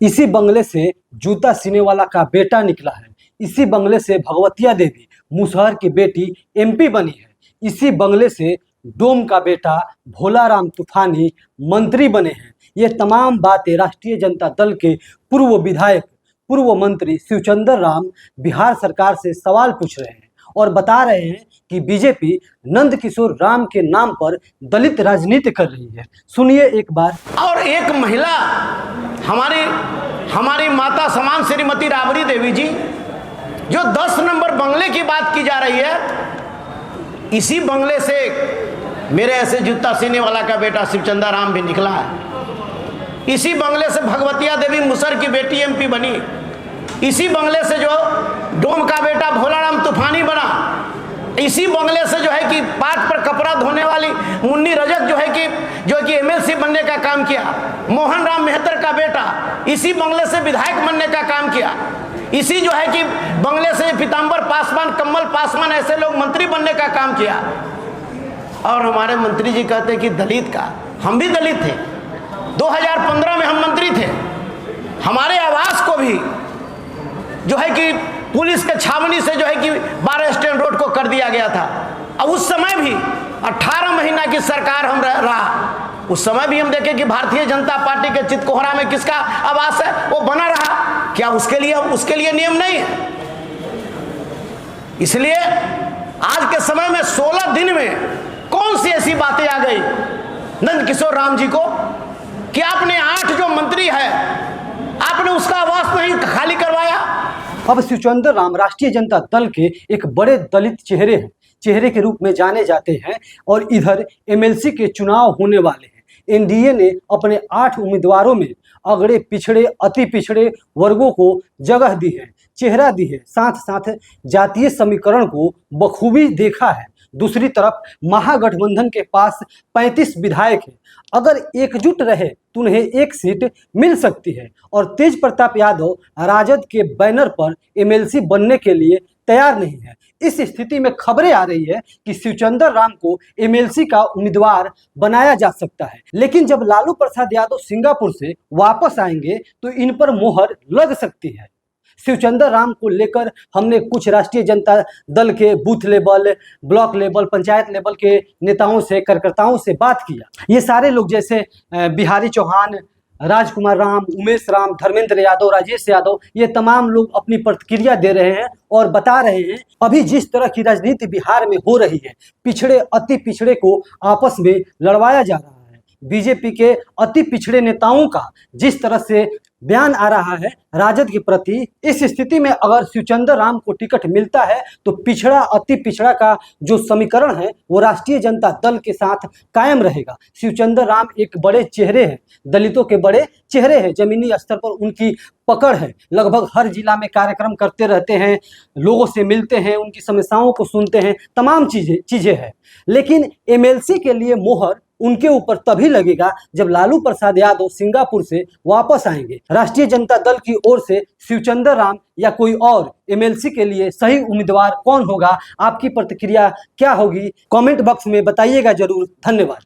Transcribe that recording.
इसी बंगले से जूता सीने वाला का बेटा निकला है। इसी बंगले से भगवतिया देवी मुसहर की बेटी एमपी बनी है। इसी बंगले से डोम का बेटा भोलाराम तूफानी मंत्री बने हैं। ये तमाम बातें राष्ट्रीय जनता दल के पूर्व विधायक, पूर्व मंत्री शिवचंद्र राम बिहार सरकार से सवाल पूछ रहे हैं और बता रहे हैं कि बीजेपी नंद किशोर राम के नाम पर दलित राजनीति कर रही है। सुनिए एक बार। और एक महिला हमारी माता समान श्रीमती राबड़ी देवी जी, जो 10 नंबर बंगले की बात की जा रही है, इसी बंगले से मेरे ऐसे जूता सीने वाला का बेटा शिवचंद्र राम भी निकला है। इसी बंगले से भगवतिया देवी मुसहर की बेटी एमपी बनी। इसी बंगले से जो डोम का बेटा भोलाराम तूफानी बना। इसी बंगले से जो है कि पाट पर कपड़ा धोने वाली मुन्नी रजक जो कि एमएलसी बनने का काम किया। मोहन राम मेहतर का बेटा इसी बंगले से विधायक बनने का काम किया। इसी जो है कि बंगले से पीताम्बर पासवान, कमल पासवान ऐसे लोग मंत्री बनने का काम किया। और हमारे मंत्री जी कहते हैं कि दलित का, हम भी दलित थे। 2015 में हम मंत्री थे। हमारे आवास को भी जो है कि पुलिस के छावनी से जो है कि 12 स्टैंड रोड को कर दिया गया था। अब उस समय भी 18 महीना की सरकार हम रहा, उस समय भी हम देखे कि भारतीय जनता पार्टी के चितकोहरा में किसका आवास है, वो बना रहा। क्या उसके लिए नियम नहीं है? इसलिए आज के समय में 16 दिन में कौन सी ऐसी बातें आ गई नंद किशोर राम जी को कि आपने 8 जो मंत्री है आपने उसका आवास नहीं खाली करवाया। अब शिवचंद्र राम राष्ट्रीय जनता दल के एक बड़े दलित चेहरे के रूप में जाने जाते हैं और इधर एमएलसी के चुनाव होने वाले हैं। एनडीए ने अपने 8 उम्मीदवारों में अगड़े पिछड़े, अति पिछड़े वर्गों को जगह दी है, चेहरा दी है, साथ साथ जातीय समीकरण को बखूबी देखा है। दूसरी तरफ महागठबंधन के पास 35 विधायक हैं। अगर एकजुट रहे तो उन्हें एक सीट मिल सकती है और तेज प्रताप यादव राजद के बैनर पर एमएलसी बनने के लिए तैयार नहीं है। इस स्थिति में खबरें आ रही है कि शिवचंद्र राम को एमएलसी का उम्मीदवार बनाया जा सकता है। लेकिन जब लालू प्रसाद यादव सिंगापुर से वापस आएंगे तो इन पर मोहर लग सकती है। शिवचंद्र राम को लेकर हमने कुछ राष्ट्रीय जनता दल के booth level, block level, panchayat level के नेताओं से, कार्यकर्ताओं से बात किया। ये सारे लोग जैसे बिहारी चौहान, राजकुमार राम, उमेश राम, धर्मेंद्र यादव, राजेश यादव, ये तमाम लोग अपनी प्रतिक्रिया दे रहे हैं और बता रहे हैं अभी जिस तरह की राजनीति बिहार में हो रही है, पिछड़े अति पिछड़े को आपस में लड़वाया जा रहा है। बीजेपी के अति पिछड़े नेताओं का जिस तरह से बयान आ रहा है राजद के प्रति, इस स्थिति में अगर शिवचंद्र राम को टिकट मिलता है तो पिछड़ा अति पिछड़ा का जो समीकरण है वो राष्ट्रीय जनता दल के साथ कायम रहेगा। शिवचंद्र राम एक बड़े चेहरे हैं, दलितों के बड़े चेहरे हैं। जमीनी स्तर पर उनकी पकड़ है, लगभग हर जिला में कार्यक्रम करते रहते हैं, लोगों से मिलते हैं, उनकी समस्याओं को सुनते हैं, तमाम चीजें हैं। लेकिन एमएलसी के लिए मोहर उनके ऊपर तभी लगेगा जब लालू प्रसाद यादव सिंगापुर से वापस आएंगे। राष्ट्रीय जनता दल की ओर से शिवचंद्र राम या कोई और एमएलसी के लिए सही उम्मीदवार कौन होगा, आपकी प्रतिक्रिया क्या होगी, कमेंट बॉक्स में बताइएगा जरूर। धन्यवाद।